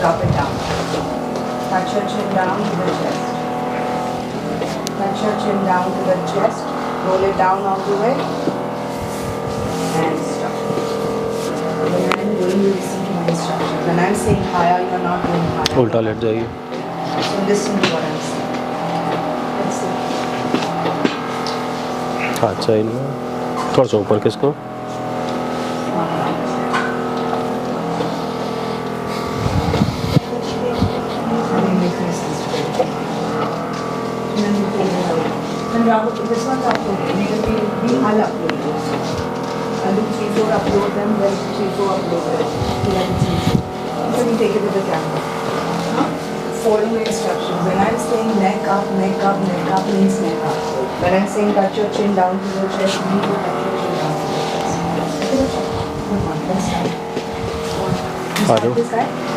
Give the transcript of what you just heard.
drop it down. Touch your chin down to the chest. Touch your chin down to the chest. Roll it down all the way. And stop. When I'm going, you listen to my instruction. When I'm saying higher, you're not going higher. उल्टा late जाइए. So listen to what I'm saying. Let's see. हाथ side में. थोड़ा सा ऊपर किसको. This one's uploaded. We all upload this. I'll do 3-4 upload them, then 3-4 upload them. Then 3-4. So we take it with the camera. Huh? Follow my instructions. When I'm saying neck up means neck up. When I'm saying touch your chin down to your chest, you need to touch your chin down to your chest. Good one. Let's start. You start this side.